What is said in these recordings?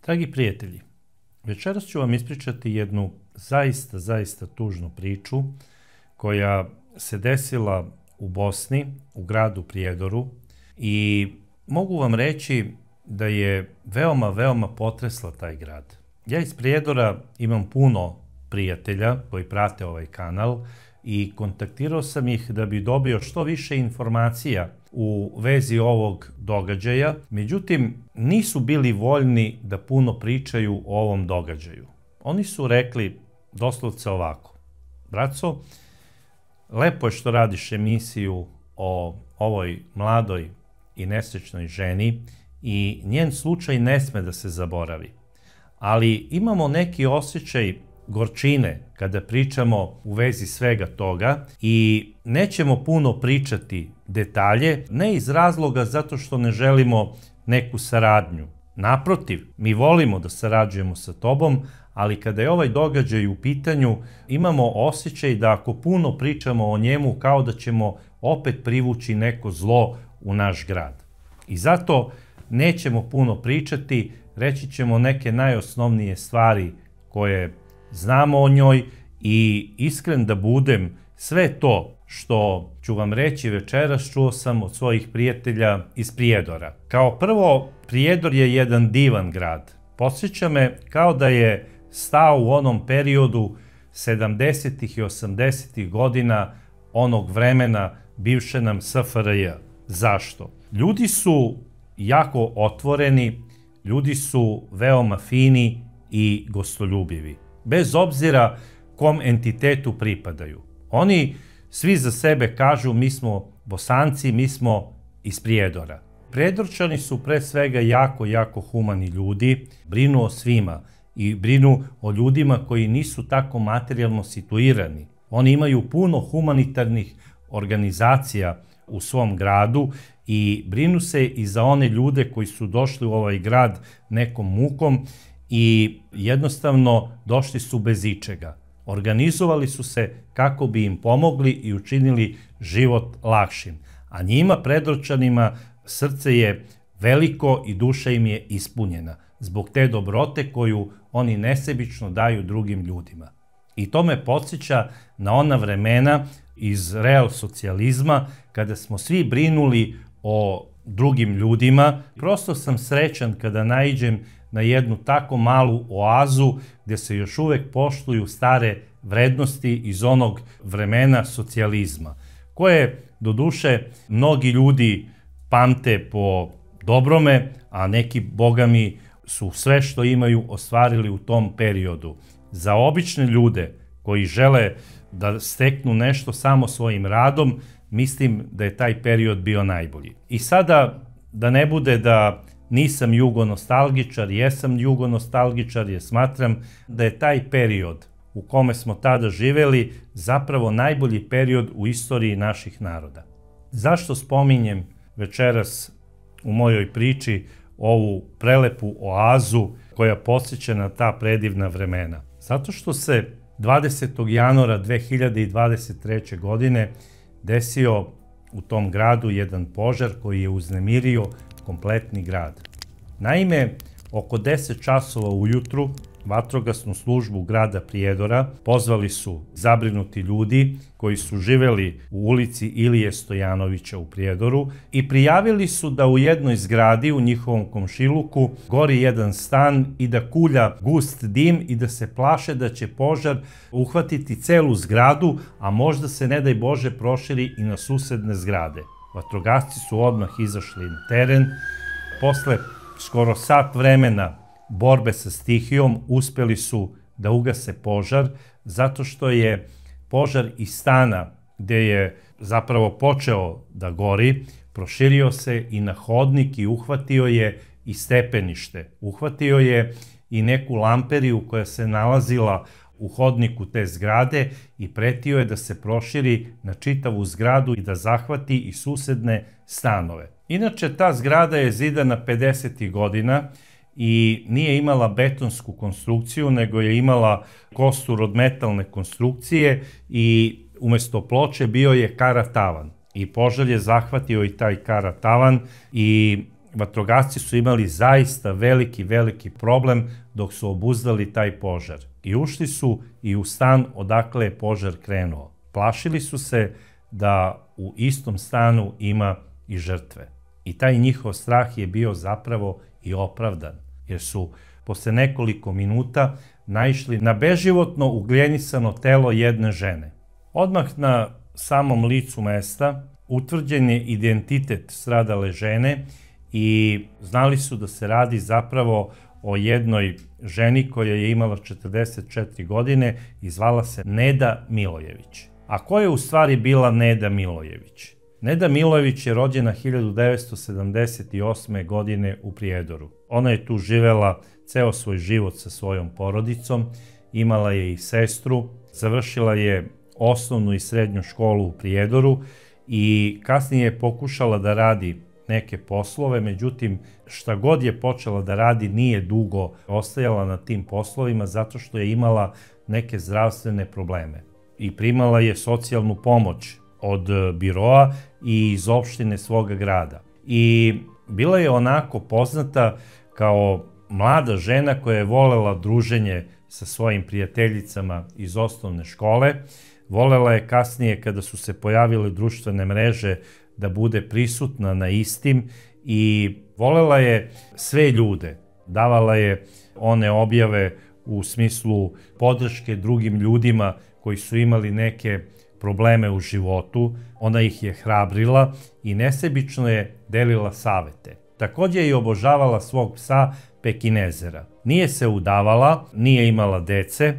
Dragi prijatelji, večeras ću vam ispričati jednu zaista tužnu priču koja se desila u Bosni, u gradu Prijedoru, i mogu vam reći da je veoma potresla taj grad. Ja iz Prijedora imam puno prijatelja koji prate ovaj kanal i kontaktirao sam ih da bi dobio što više informacija u vezi ovog događaja, međutim nisu bili voljni da puno pričaju o ovom događaju. Oni su rekli doslovce ovako: braco, lepo je što radiš emisiju o ovoj mladoj i nesrećnoj ženi i njen slučaj ne sme da se zaboravi, ali imamo neki osjećaj gorčine kada pričamo u vezi svega toga i nećemo puno pričati detalje, ne iz razloga zato što ne želimo neku saradnju. Naprotiv, mi volimo da sarađujemo sa tobom, ali kada je ovaj događaj u pitanju, imamo osjećaj da ako puno pričamo o njemu, kao da ćemo opet privući neko zlo u naš grad. I zato nećemo puno pričati, reći ćemo neke najosnovnije stvari koje znamo o njoj i iskren da budem, sve to što ću vam reći večeras čuo sam od svojih prijatelja iz Prijedora. Kao prvo, Prijedor je jedan divan grad. Podsjeća me kao da je stao u onom periodu 70. i 80. godina onog vremena bivše nam SFRJ. Zašto? Ljudi su jako otvoreni, ljudi su veoma fini i gostoljubivi, bez obzira kom entitetu pripadaju. Oni svi za sebe kažu mi smo Bosanci, mi smo iz Prijedora. Prijedorčani su pre svega jako humani ljudi, brinu o svima i brinu o ljudima koji nisu tako materijalno situirani. Oni imaju puno humanitarnih organizacija u svom gradu i brinu se i za one ljude koji su došli u ovaj grad nekom mukom i jednostavno došli su bez ičega. Organizovali su se kako bi im pomogli i učinili život lakšim. A njima, Prijedorčanima, srce je veliko i duša im je ispunjena zbog te dobrote koju oni nesebično daju drugim ljudima. I to me podsjeća na ona vremena iz real socijalizma kada smo svi brinuli o drugim ljudima. Prosto sam srećan kada naiđem na jednu tako malu oazu gde se još uvek poštuju stare vrednosti iz onog vremena socijalizma, koje doduše mnogi ljudi pamte po dobrome, a neki, bogami, su sve što imaju ostvarili u tom periodu. Za obične ljude koji žele da steknu nešto samo svojim radom, mislim da je taj period bio najbolji. I sada, da ne bude da nisam jugonostalgičar, jesam jugonostalgičar jer smatram da je taj period u kome smo tada živeli zapravo najbolji period u istoriji naših naroda. Zašto spominjem večeras u mojoj priči ovu prelepu oazu koja podsjeća na ta predivna vremena? Zato što se 20. januara 2023. godine desio u tom gradu jedan požar koji je uznemirio kompletni grad. Naime, oko 10 časova ujutru vatrogasnu službu grada Prijedora pozvali su zabrinuti ljudi koji su živeli u ulici Ilije Stojanovića u Prijedoru i prijavili su da u jednoj zgradi u njihovom komšiluku gori jedan stan i da kulja gust dim i da se plaše da će požar uhvatiti celu zgradu, a možda se, ne daj Bože, proširi i na susedne zgrade. Vatrogasci su odmah izašli na teren. Posle skoro sat vremena borbe sa stihijom uspeli su da ugase požar, zato što je požar iz stana gde je zapravo počeo da gori proširio se i na hodnik i uhvatio je i stepenište. Uhvatio je i neku lamperiju koja se nalazila u hodniku te zgrade i pretio je da se proširi na čitavu zgradu i da zahvati i susedne stanove. Inače, ta zgrada je zidana 50. godina i nije imala betonsku konstrukciju, nego je imala kostur od metalne konstrukcije i umesto ploče bio je karatavan. I požar je zahvatio i taj karatavan i vatrogasci su imali zaista veliki problem dok su obuzdali taj požar. I ušli su i u stan odakle je požar krenuo. Plašili su se da u istom stanu ima i žrtve. I taj njihov strah je bio zapravo i opravdan, jer su posle nekoliko minuta naišli na beživotno ugljenisano telo jedne žene. Odmah na samom licu mesta utvrđen je identitet stradale žene i znali su da se radi zapravo o jednoj ženi koja je imala 44 godine i zvala se Neda Milojević. A ko je u stvari bila Neda Milojević? Neda Milojević je rođena 1978. godine u Prijedoru. Ona je tu živela ceo svoj život sa svojom porodicom, imala je i sestru, završila je osnovnu i srednju školu u Prijedoru i kasnije je pokušala da radi neke poslove, međutim šta god je počela da radi nije dugo ostajala na tim poslovima zato što je imala neke zdravstvene probleme i primala je socijalnu pomoć od biroa i iz opštine svoga grada. I bila je onako poznata kao mlada žena koja je volela druženje sa svojim prijateljicama iz osnovne škole. Volela je kasnije, kada su se pojavile društvene mreže, da bude prisutna na istim i volela je sve ljude. Davala je one objave u smislu podrške drugim ljudima koji su imali neke probleme u životu. Ona ih je hrabrila i nesebično je delila savete. Takođe je obožavala svog psa Pekinezera. Nije se udavala, nije imala dece,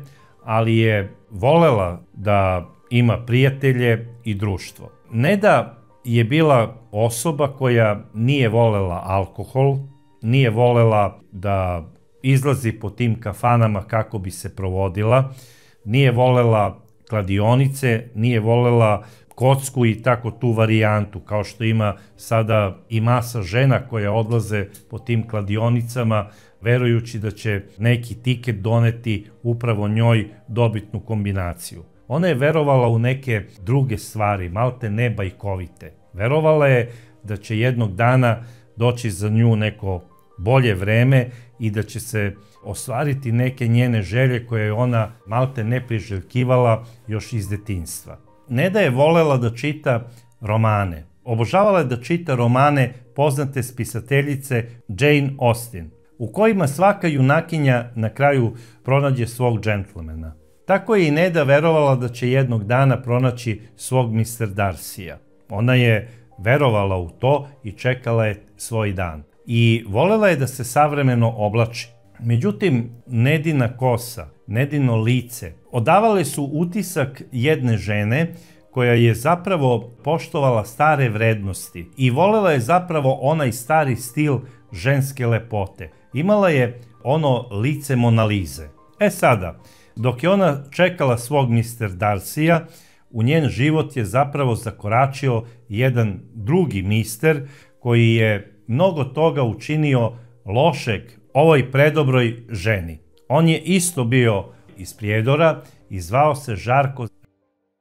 ali je volela da ima prijatelje i društvo. Neda je bila osoba koja nije volela alkohol, nije volela da izlazi po tim kafanama kako bi se provodila, nije volela kladionice, nije volela kocku i tako tu varijantu, kao što ima sada i masa žena koje odlaze po tim kladionicama, verujući da će neki tiket doneti upravo njoj dobitnu kombinaciju. Ona je verovala u neke druge stvari, malte ne bajkovite. Verovala je da će jednog dana doći za nju neko bolje vreme i da će se ostvariti neke njene želje koje je ona malte ne priželjkivala još iz detinjstva. Neda je volela da čita romane. Obožavala je da čita romane poznate spisateljice Jane Austen, u kojima svaka junakinja na kraju pronađe svog džentlmena. Tako je i Neda verovala da će jednog dana pronaći svog Mr. Darcyja. Ona je verovala u to i čekala je svoj dan. I volela je da se savremeno oblači. Međutim, Nedina kosa, Nedino lice odavale su utisak jedne žene koja je zapravo poštovala stare vrednosti i volela je zapravo onaj stari stil ženske lepote. Imala je ono lice Monalize. Sada, dok je ona čekala svog Mr. Darcyja, u njen život je zapravo zakoračio jedan drugi mister koji je mnogo toga učinio lošeg ovoj predobroj ženi. On je isto bio iz Prijedora i zvao se Žarko.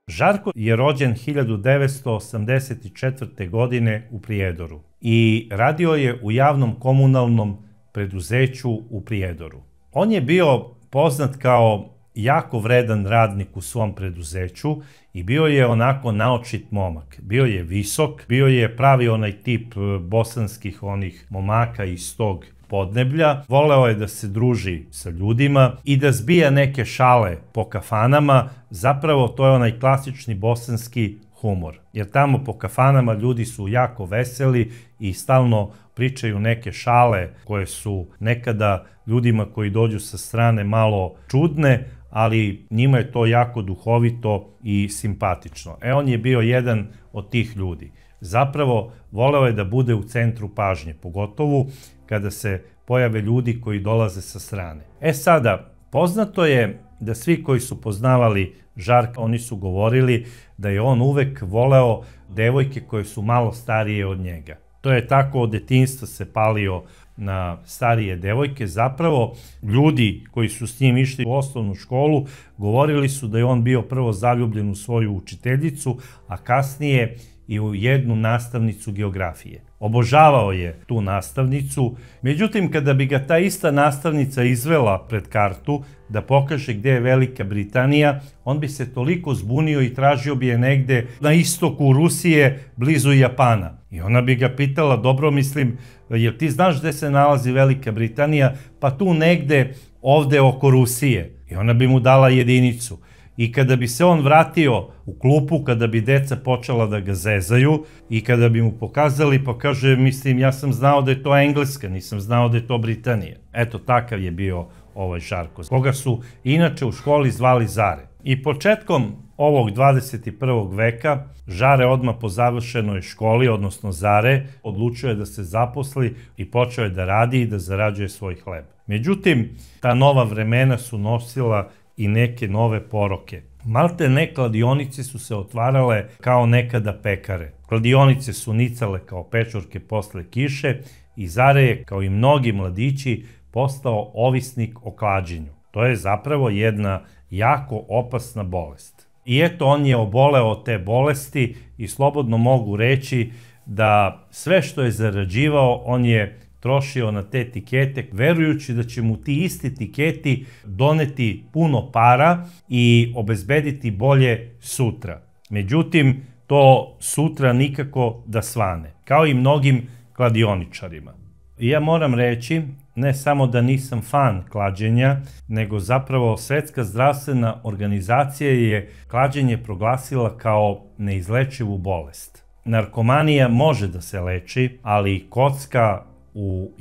Žarko je rođen 1984. godine u Prijedoru i radio je u javnom komunalnom preduzeću u Prijedoru. On je bio poznat kao jako vredan radnik u svom preduzeću i bio je onako naočit momak. Bio je visok, bio je pravi onaj tip bosanskih onih momaka iz tog podneblja. Voleo je da se druži sa ljudima i da zbija neke šale po kafanama. Zapravo to je onaj klasični bosanski humor. Jer tamo po kafanama ljudi su jako veseli i stalno pričaju neke šale koje su nekada ljudima koji dođu sa strane malo čudne, ali njima je to jako duhovito i simpatično. On je bio jedan od tih ljudi. Zapravo, voleo je da bude u centru pažnje, pogotovo kada se pojave ljudi koji dolaze sa strane. Sada, poznato je da svi koji su poznavali Žarka, oni su govorili da je on uvek voleo devojke koje su malo starije od njega. To je tako od detinjstva se palio na starije devojke. Zapravo, ljudi koji su s njim išli u osnovnu školu govorili su da je on bio prvo zaljubljen u svoju učiteljicu, a kasnije i u jednu nastavnicu geografije. Obožavao je tu nastavnicu, međutim kada bi ga ta ista nastavnica izvela pred kartu da pokaže gde je Velika Britanija, on bi se toliko zbunio i tražio bi je negde na istoku Rusije, blizu Japana. I ona bi ga pitala, dobro mislim, jel ti znaš gde se nalazi Velika Britanija? Pa tu negde, ovde oko Rusije. I ona bi mu dala jedinicu. I kada bi se on vratio u klupu, kada bi deca počela da ga zezaju i kada bi mu pokazali, pa kaže, mislim, ja sam znao da je to Engleska, nisam znao da je to Britanija. Eto, takav je bio ovaj Žarko, koga su inače u školi zvali Zare. I početkom ovog 21. veka, Žare odmah po završenoj školi, odnosno Zare, odlučio je da se zaposli i počeo je da radi i da zarađuje svoj hleb. Međutim, ta nova vremena su nosila i neke nove poroke. Malte ne kladionice su se otvarale kao nekada pekare. Kladionice su nicale kao pečurke posle kiše i Zare je, kao i mnogi mladići, postao ovisnik o klađenju. To je zapravo jedna jako opasna bolest. I eto, on je oboleo od te bolesti i slobodno mogu reći da sve što je zarađivao, on je trošio na te tikete, verujući da će mu ti isti tiketi doneti puno para i obezbediti bolje sutra. Međutim, to sutra nikako da svane, kao i mnogim kladioničarima. I ja moram reći, ne samo da nisam fan klađenja, nego zapravo Svetska zdravstvena organizacija je klađenje proglasila kao neizlečivu bolest. Narkomanija može da se leči, ali kocka u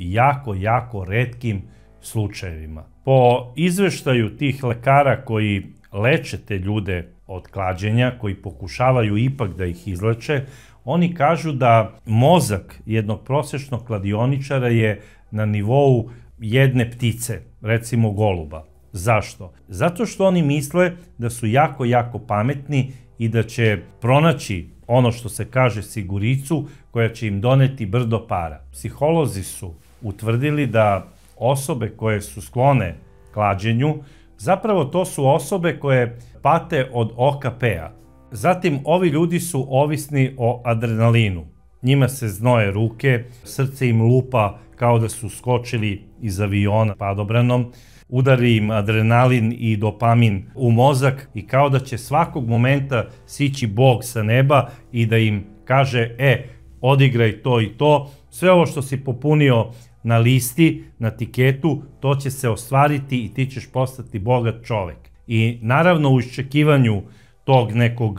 jako retkim slučajevima. Po izveštaju tih lekara koji leče te ljude od klađenja, koji pokušavaju ipak da ih izleče, oni kažu da mozak jednog prosečnog kladioničara je na nivou jedne ptice, recimo goluba. Zašto? Zato što oni misle da su jako pametni i da će pronaći ono što se kaže siguricu koja će im doneti brdo para. Psiholozi su utvrdili da osobe koje su sklone klađenju, zapravo to su osobe koje pate od OKP-a. Zatim, ovi ljudi su ovisni o adrenalinu. Njima se znoje ruke, srce im lupa kao da su skočili iz aviona padobranom, udari im adrenalin i dopamin u mozak i kao da će svakog momenta sići Bog sa neba i da im kaže, odigraj to i to, sve ovo što si popunio na listi, na tiketu, to će se ostvariti i ti ćeš postati bogat čovek. I naravno u iščekivanju tog nekog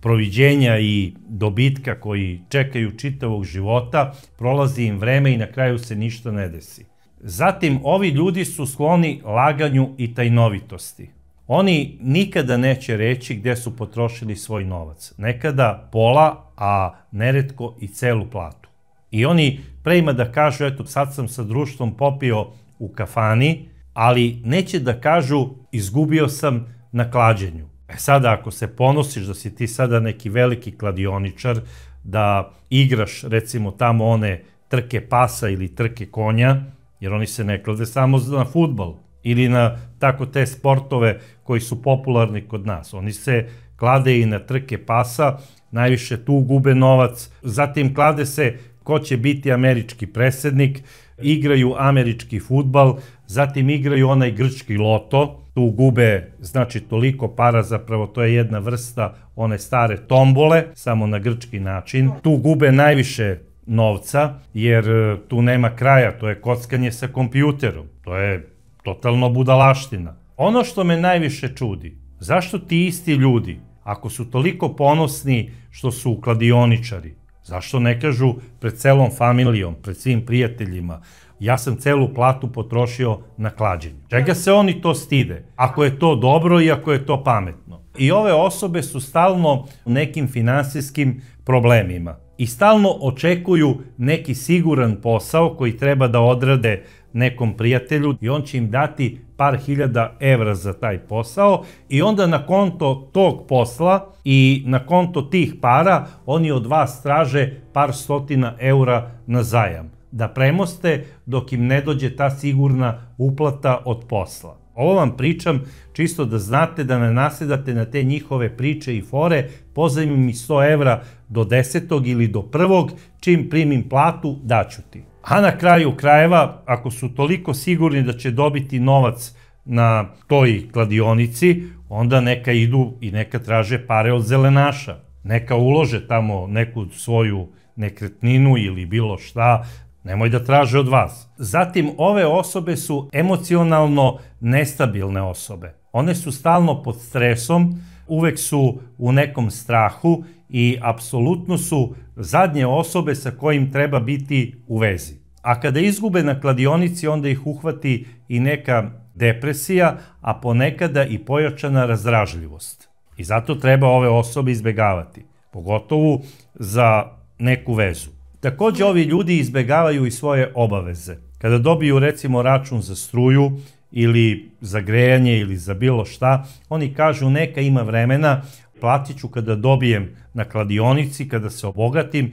proviđenja i dobitka koji čekaju čitavog života, prolazi im vreme i na kraju se ništa ne desi. Zatim, ovi ljudi su skloni laganju i tajnovitosti. Oni nikada neće reći gde su potrošili svoj novac. Nekada pola, a neretko i celu platu. I oni pre ima da kažu, eto, sad sam sa društvom popio u kafani, ali neće da kažu, izgubio sam na klađenju. Sada, ako se ponosiš da si ti sada neki veliki kladioničar, da igraš, recimo, tamo one trke pasa ili trke konja, jer oni se ne klade samo na fudbal ili na tako te sportove koji su popularni kod nas. Oni se klade i na trke pasa, najviše tu gube novac, zatim klade se ko će biti američki predsednik, igraju američki fudbal, zatim igraju onaj grčki loto, tu gube, znači, toliko para, zapravo to je jedna vrsta one stare tombole, samo na grčki način. Tu gube najviše novca, jer tu nema kraja, to je kockanje sa kompjuterom, to je totalno budalaština. Ono što me najviše čudi, zašto ti isti ljudi, ako su toliko ponosni što su kladioničari, zašto ne kažu pred celom familijom, pred svim prijateljima, ja sam celu platu potrošio na klađenje. Čega se oni to stide? Ako je to dobro i ako je to pametno. I ove osobe su stalno u nekim finansijskim problemima i stalno očekuju neki siguran posao koji treba da odrade nekom prijatelju i on će im dati par hiljada evra za taj posao i onda na konto tog posla i na konto tih para oni od vas traže par stotina eura na zajam, da premoste dok im ne dođe ta sigurna uplata od posla. Ovo vam pričam čisto da znate, da ne nasedate na te njihove priče i fore, pozajmi mi 100 evra do 10. ili do 1. čim primim platu, daću ti. A na kraju krajeva, ako su toliko sigurni da će dobiti novac na toj kladionici, onda neka idu i neka traže pare od zelenaša. Neka ulože tamo neku svoju nekretninu ili bilo šta, nemoj da traže od vas. Zatim, ove osobe su emocionalno nestabilne osobe. One su stalno pod stresom, uvek su u nekom strahu i apsolutno su zadnje osobe sa kojim treba biti u vezi. A kada izgube na kladionici, onda ih uhvati i neka depresija, a ponekada i pojačana razdražljivost. I zato treba ove osobe izbegavati, pogotovo za neku vezu. Takođe, ovi ljudi izbegavaju i svoje obaveze. Kada dobiju, recimo, račun za struju ili za grejanje ili za bilo šta, oni kažu neka ima vremena, platit ću kada dobijem na kladionici, kada se obogatim,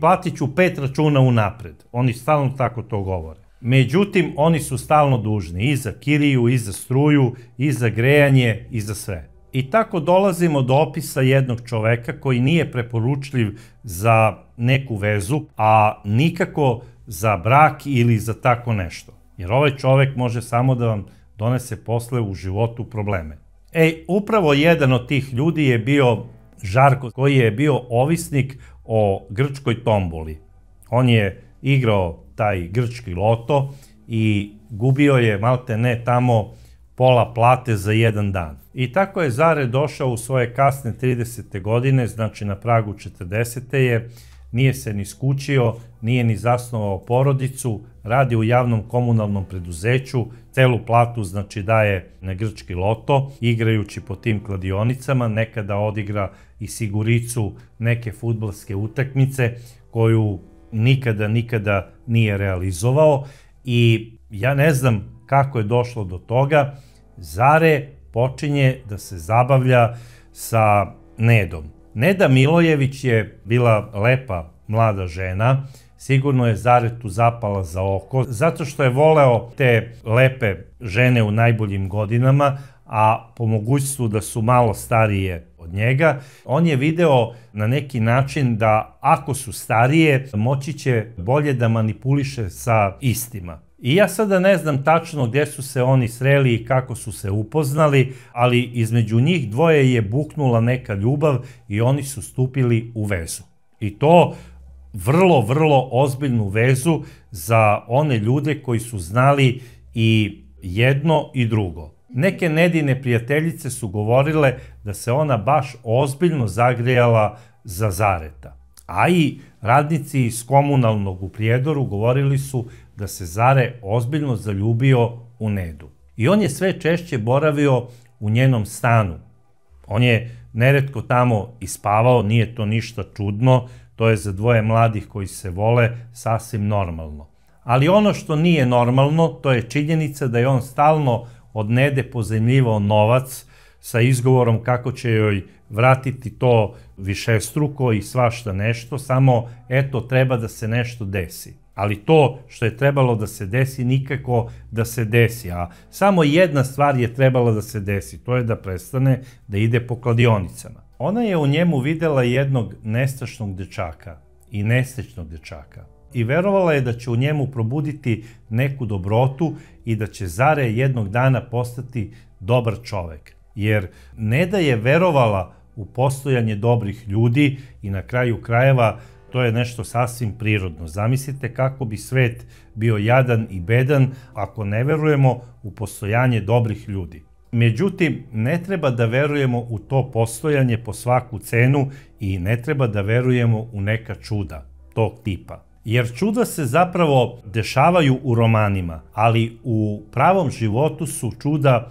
platit ću 5 računa unapred. Oni stalno tako to govore. Međutim, oni su stalno dužni i za kiriju, i za struju, i za grejanje, i za sve. I tako dolazimo do opisa jednog čoveka koji nije preporučljiv za neku vezu, a nikako za brak ili za tako nešto. Jer ovaj čovek može samo da vam donese posle u životu probleme. Upravo jedan od tih ljudi je bio Žarko, koji je bio ovisnik o grčkoj tomboli. On je igrao taj grčki loto i gubio je malte ne tamo pola plate za jedan dan. I tako je Zare došao u svoje kasne 30. godine, znači na pragu 40. je, nije se ni skućio, nije ni zasnovao porodicu, radi u javnom komunalnom preduzeću, celu platu znači daje na grčki loto, igrajući po tim kladionicama, nekada odigra i siguricu neke fudbalske utakmice koju nikada nije realizovao i ja ne znam kako je došlo do toga. Zare počinje da se zabavlja sa Nedom. Neda Milojević je bila lepa mlada žena, sigurno je Zaretu zapala za oko, zato što je voleo te lepe žene u najboljim godinama, a po mogućstvu da su malo starije od njega. On je video na neki način da ako su starije, moći će bolje da manipuliše sa istima. I ja sada ne znam tačno gde su se oni sreli i kako su se upoznali, ali između njih dvoje je buknula neka ljubav i oni su stupili u vezu. I to vrlo ozbiljnu vezu za one ljude koji su znali i jedno i drugo. Neke Nedine prijateljice su govorile da se ona baš ozbiljno zagrejala za Zareta. A i radnici iz komunalnog u Prijedoru govorili su da se Zare ozbiljno zaljubio u Nedu. I on je sve češće boravio u njenom stanu. On je neretko tamo i spavao, nije to ništa čudno, to je za dvoje mladih koji se vole sasvim normalno. Ali ono što nije normalno, to je činjenica da je on stalno od Nede pozajmljivao novac sa izgovorom kako će joj vratiti to višestruko i svašta nešto, samo eto treba da se nešto desi. Ali to što je trebalo da se desi nikako da se desi, a samo jedna stvar je trebala da se desi, to je da prestane da ide po kladionicama. Ona je u njemu videla jednog nestašnog dečaka i nesrećnog dečaka i verovala je da će u njemu probuditi neku dobrotu i da će Zare jednog dana postati dobar čovek. Jer Neda je verovala u postojanje dobrih ljudi i na kraju krajeva to je nešto sasvim prirodno. Zamislite kako bi svet bio jadan i bedan ako ne verujemo u postojanje dobrih ljudi. Međutim, ne treba da verujemo u to postojanje po svaku cenu i ne treba da verujemo u neka čuda tog tipa. Jer čuda se zapravo dešavaju u romanima, ali u pravom životu su čuda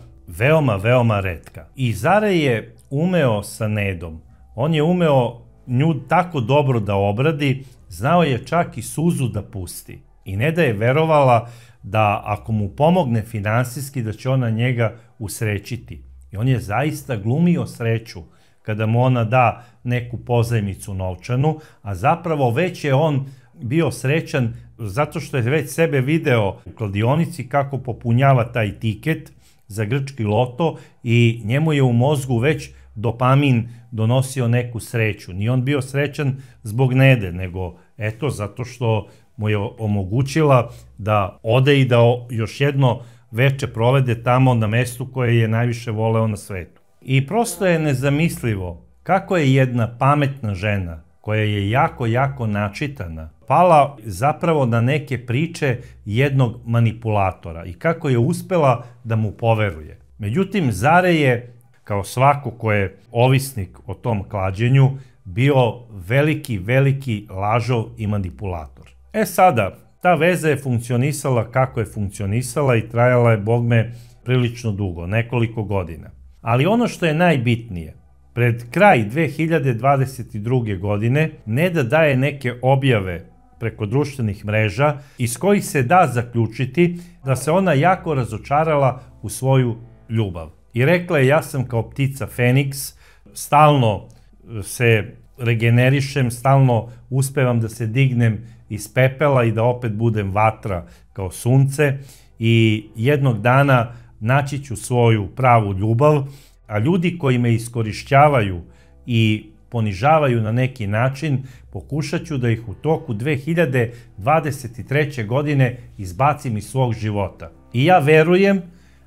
veoma retka. I Zare je umeo sa Nedom. On je umeo nju tako dobro da obradi, znao je čak i suzu da pusti. I Neda je verovala da ako mu pomogne finansijski da će ona njega usrećiti. I on je zaista glumio sreću kada mu ona da neku pozajmicu novčanu, a zapravo već je on bio srećan zato što je već sebe video u kladionici kako popunjava taj tiket za grčki loto i njemu je u mozgu već dopamin donosio neku sreću. Nije on bio srećan zbog Nede, nego eto zato što mu je omogućila da ode i da još jedno veče provede tamo na mestu koje je najviše voleo na svetu. I prosto je nezamislivo kako je jedna pametna žena koja je jako, jako načitana pala zapravo na neke priče jednog manipulatora i kako je uspela da mu poveruje. Međutim, Zare je, kao svako ko je ovisnik o tom klađenju, bio veliki, veliki lažov i manipulator. Sada, ta veza je funkcionisala kako je funkcionisala i trajala je, bogme, prilično dugo, nekoliko godina. Ali ono što je najbitnije, pred kraj 2022. godine Neda daje neke objave preko društvenih mreža iz kojih se da zaključiti da se ona jako razočarala u svoju ljubav. I rekla je, ja sam kao ptica Feniks, stalno se regenerišem, stalno uspevam da se dignem iz pepela i da opet budem vatra kao sunce i jednog dana naći ću svoju pravu ljubav, a ljudi koji me iskorišćavaju i ponižavaju na neki način, pokušat ću da ih u toku 2023. godine izbacim iz svog života. I ja verujem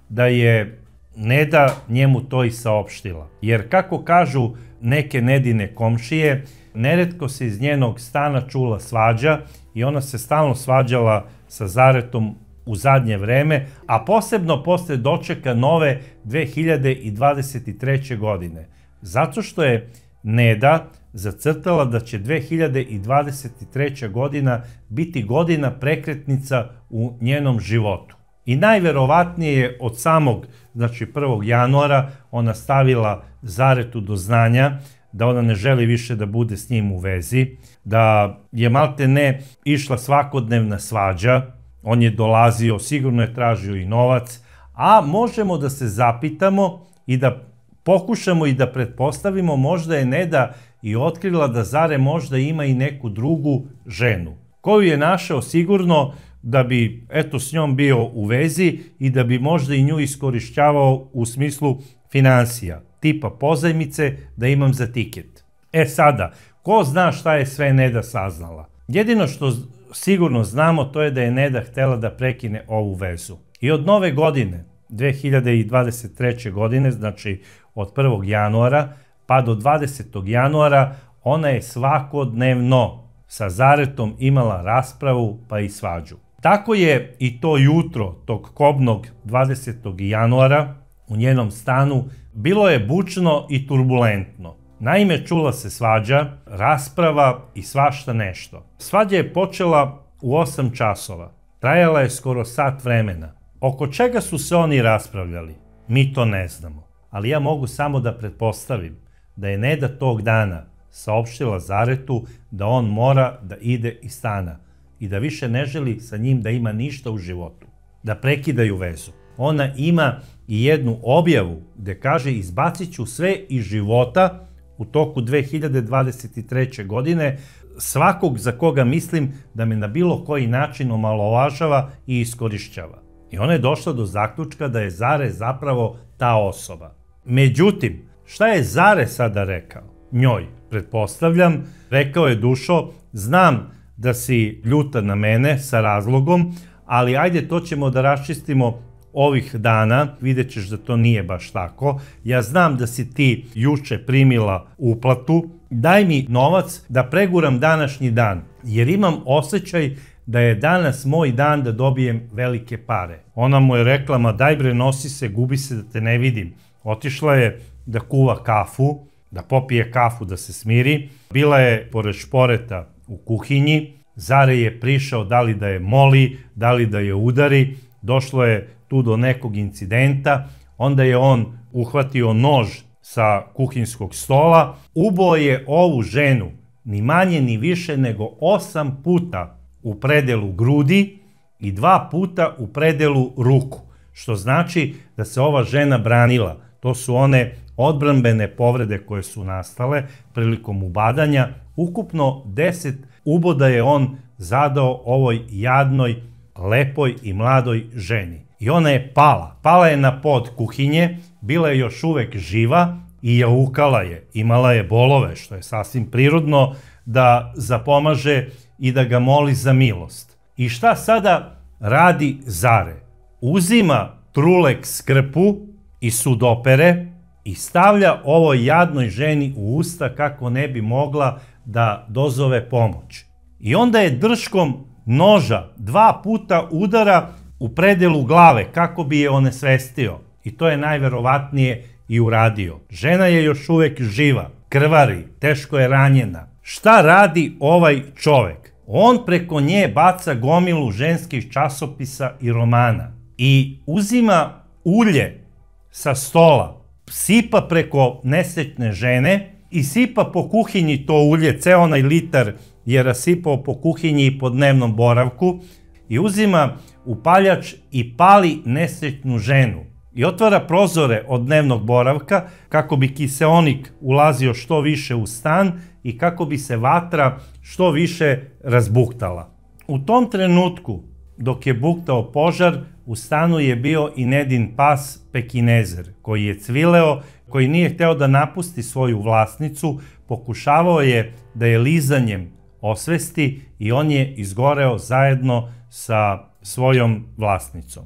da je Neda njemu to i saopštila. Jer kako kažu neke Nedine komšije, neretko se iz njenog stana čula svađa i ona se stalno svađala sa Zaretom u zadnje vreme, a posebno posle dočeka nove 2023. godine. Zato što je Neda zacrtala da će 2023. godina biti godina prekretnica u njenom životu. I najverovatnije je od samog, 1. januara, ona stavila Zaretu do znanja da ona ne želi više da bude s njim u vezi, da je malte ne išla svakodnevna svađa, on je dolazio, sigurno je tražio i novac, a možemo da se zapitamo i da pokušamo i da pretpostavimo, možda je Neda i otkrila da Zare možda ima i neku drugu ženu, koju je našao sigurno da bi, eto, s njom bio u vezi i da bi možda i nju iskorišćavao u smislu finansija, tipa pozajmice da imam za tiket. Sada, ko zna šta je sve Neda saznala? Jedino što sigurno znamo to je da je Neda htela da prekine ovu vezu. I od nove godine, 2023. godine, znači od 1. januara pa do 20. januara, ona je svakodnevno sa Zaretom imala raspravu pa i svađu. Tako je i to jutro tog kobnog 20. januara u njenom stanu bilo je bučno i turbulentno. Naime, čula se svađa, rasprava i svašta nešto. Svađa je počela u 8 časova. Trajala je skoro sat vremena. Oko čega su se oni raspravljali? Mi to ne znamo. Ali ja mogu samo da pretpostavim da je Neda tog dana saopštila Zaretu da on mora da ide iz stana i da više ne želi sa njim da ima ništa u životu, da prekidaju vezu. Ona ima i jednu objavu gde kaže izbacit ću sve iz života u toku 2023. godine, svakog za koga mislim da me na bilo koji način omalovažava i iskorišćava. I ona je došla do zaključka da je Zare zapravo ta osoba. Međutim, šta je Zare sada rekao? Njoj, pretpostavljam, rekao je: Dušo, znam da si ljuta na mene sa razlogom, ali ajde to ćemo da raščistimo ovih dana, vidjet ćeš da to nije baš tako. Ja znam da si ti juče primila uplatu, daj mi novac da preguram današnji dan, jer imam osjećaj da je danas moj dan da dobijem velike pare. Ona mu je rekla: ma daj bre, nosi se, gubi se da te ne vidim. Otišla je da kuva kafu, da popije kafu, da se smiri. Bila je pored šporeta u kuhinji. Zare je prišao da li da je moli, da li da je udari. Došlo je tu do nekog incidenta. Onda je on uhvatio nož sa kuhinjskog stola. Uboo je ovu ženu ni manje ni više nego 8 puta u predelu grudi i 2 puta u predelu ruku. Što znači da se ova žena branila. To su one odbrambene povrede koje su nastale prilikom ubadanja. Ukupno 10 uboda je on zadao ovoj jadnoj, lepoj i mladoj ženi. i ona je pala. Pala je na pod kuhinje, bila je još uvek živa i jaukala je. Imala je bolove, što je sasvim prirodno da zapomaže i da ga moli za milost. I šta sada radi Zare? Uzima Truleks krpu i sudopere i stavlja ovoj jadnoj ženi u usta kako ne bi mogla da dozove pomoć. I onda je drškom noža 2 puta udara u predelu glave kako bi je onesvestio. I to je najverovatnije i uradio. Žena je još uvek živa, krvari, teško je ranjena. Šta radi ovaj čovek? On preko nje baca gomilu ženskih časopisa i romana i uzima ulje sa stola, sipa preko nesrećne žene i sipa po kuhinji to ulje, ceo onaj litar je rasipao po kuhinji i po dnevnom boravku i uzima upaljač i pali nesrećnu ženu i otvara prozore od dnevnog boravka kako bi kiseonik ulazio što više u stan i kako bi se vatra što više razbuktala. U tom trenutku, dok je buktao požar, u stanu je bio i Nedin pas Pekinezer, koji je cvileo, koji nije hteo da napusti svoju vlasnicu, pokušavao je da je lizanjem osvesti i on je izgoreo zajedno sa svojom vlasnicom.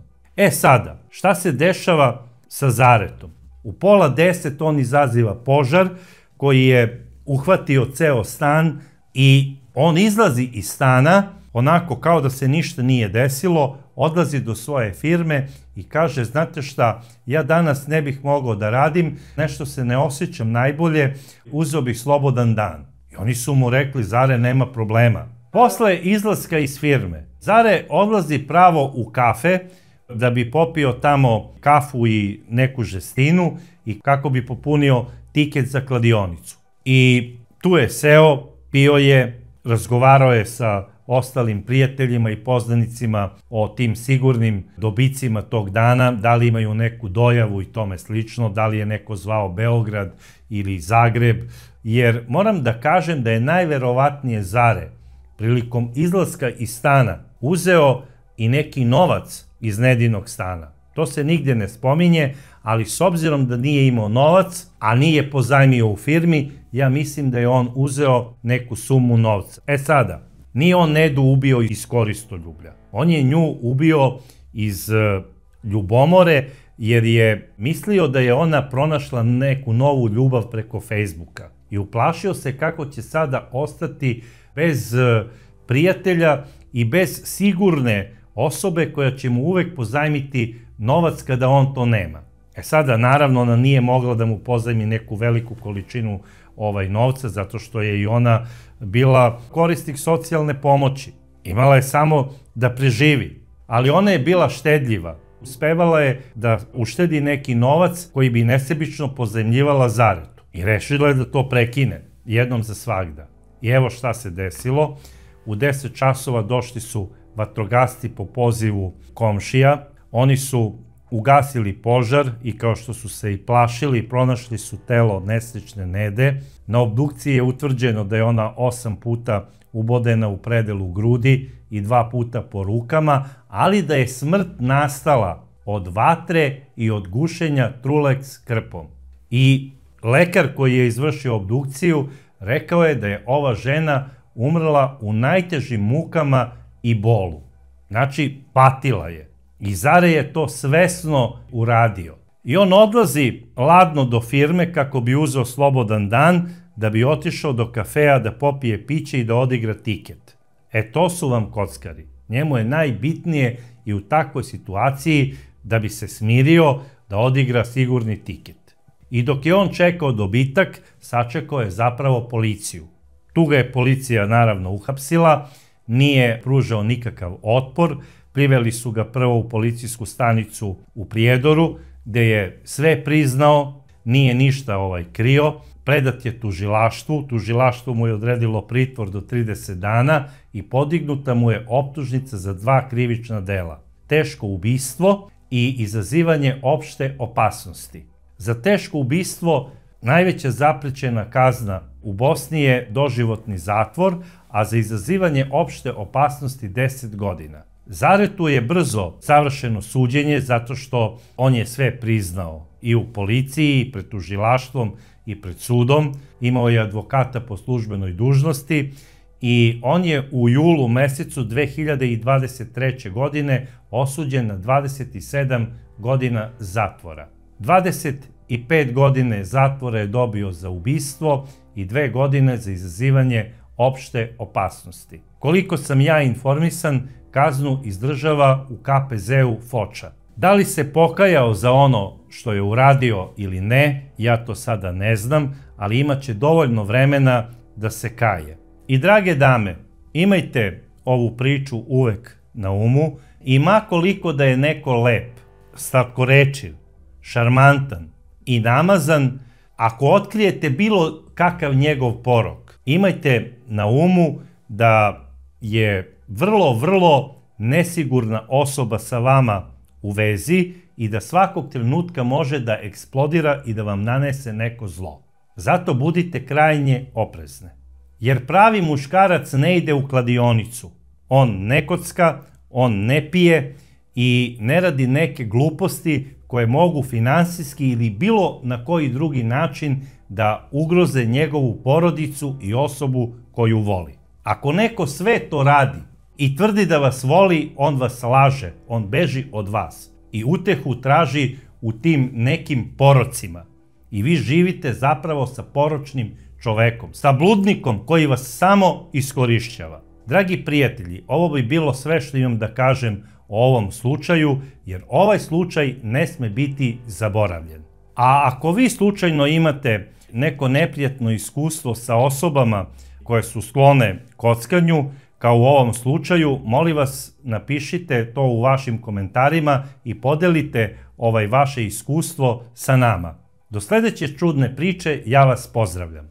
Sada, šta se dešava sa Zaretom? U 9:30 on izaziva požar koji je uhvatio ceo stan i on izlazi iz stana, onako kao da se ništa nije desilo, odlazi do svoje firme i kaže, znate šta, ja danas ne bih mogao da radim, nešto se ne osjećam najbolje, uzeo bih slobodan dan. I oni su mu rekli, Zare, nema problema. Posle izlaska iz firme, Zare odlazi pravo u kafe da bi popio tamo kafu i neku žestinu i kako bi popunio tiket za kladionicu. I tu je seo, pio je, razgovarao je sa ostalim prijateljima i poznanicima o tim sigurnim dobicima tog dana, da li imaju neku dojavu i tome slično, da li je neko zvao Beograd ili Zagreb, jer moram da kažem da je najverovatnije Zare prilikom izlaska iz stana uzeo i neki novac iz Nedinog stana. To se nigdje ne spominje, ali s obzirom da nije imao novac, a nije pozajmio u firmi, ja mislim da je on uzeo neku sumu novca. Sada, nije on Nedu ubio iz koristoljublja. On je nju ubio iz ljubomore, jer je mislio da je ona pronašla neku novu ljubav preko Facebooka. I uplašio se kako će sada ostati bez prijatelja i bez sigurne osobe koja će mu uvek pozajmiti novac kada on to nema. Sada, naravno, ona nije mogla da mu pozajmi neku veliku količinu novca, zato što je i ona bila korisnik socijalne pomoći. Imala je samo da preživi, ali ona je bila štedljiva. Uspevala je da uštedi neki novac koji bi nesebično pozajmljivala Zaretu. I rešila je da to prekine, jednom za svagda. I evo šta se desilo. U 10 časova došli su vatrogasci po pozivu komšija. Oni su ugasili požar i kao što su se i plašili, pronašli su telo nesrećne Nede. Na obdukciji je utvrđeno da je ona 8 puta ubodena u predelu grudi i 2 puta po rukama, ali da je smrt nastala od vatre i od gušenja Truleks krpom. I lekar koji je izvršio obdukciju rekao je da je ova žena umrla u najtežim mukama i bolu. Znači, patila je. I Zare je to svesno uradio. I on odlazi ladno do firme kako bi uzeo slobodan dan, da bi otišao do kafea da popije piće i da odigra tiket. To su vam kockari. Njemu je najbitnije i u takvoj situaciji da bi se smirio da odigra sigurni tiket. I dok je on čekao dobitak, sačekao je zapravo policiju. Tu ga je policija naravno uhapsila, nije pružao nikakav otpor, priveli su ga prvo u policijsku stanicu u Prijedoru, gde je sve priznao, nije ništa krio, predat je tužilaštvu, tužilaštvo mu je odredilo pritvor do 30 dana i podignuta mu je optužnica za 2 krivična dela, teško ubistvo i izazivanje opšte opasnosti. Za teško ubistvo najveća zaprećena kazna u Bosni je doživotni zatvor, a za izazivanje opšte opasnosti 10 godina. Zaretu je brzo završeno suđenje zato što on je sve priznao i u policiji, i pred tužilaštvom, i pred sudom. Imao je advokata po službenoj dužnosti i on je u julu mesecu 2023. godine osuđen na 27 godina zatvora. 25 godine zatvora je dobio za ubistvo i 2 godine za izazivanje opšte opasnosti. Koliko sam ja informisan, kaznu izdržava u KPZ-u Foča. Da li se pokajao za ono što je uradio ili ne, ja to sada ne znam, ali imaće dovoljno vremena da se kaje. I drage dame, imajte ovu priču uvek na umu i ma koliko da je neko lep, slatkorečiv, šarmantan i namazan, ako otkrijete bilo kakav njegov porok, imajte na umu da je vrlo nesigurna osoba sa vama u vezi i da svakog trenutka može da eksplodira i da vam nanese neko zlo. Zato budite krajnje oprezne. Jer pravi muškarac ne ide u kladionicu. On ne kocka, on ne pije i ne radi neke gluposti koje mogu finansijski ili bilo na koji drugi način da ugroze njegovu porodicu i osobu koju voli. Ako neko sve to radi i tvrdi da vas voli, on vas laže, on beži od vas i utehu traži u tim nekim porocima. I vi živite zapravo sa poročnim čovekom, sa bludnikom koji vas samo iskorišćava. Dragi prijatelji, ovo bi bilo sve što imam da kažem o ovom slučaju, jer ovaj slučaj ne sme biti zaboravljen. A ako vi slučajno imate neko neprijatno iskustvo sa osobama koje su sklone kockanju, kao u ovom slučaju, molim vas, napišite to u vašim komentarima i podelite vaše iskustvo sa nama. Do sledeće čudne priče, ja vas pozdravljam.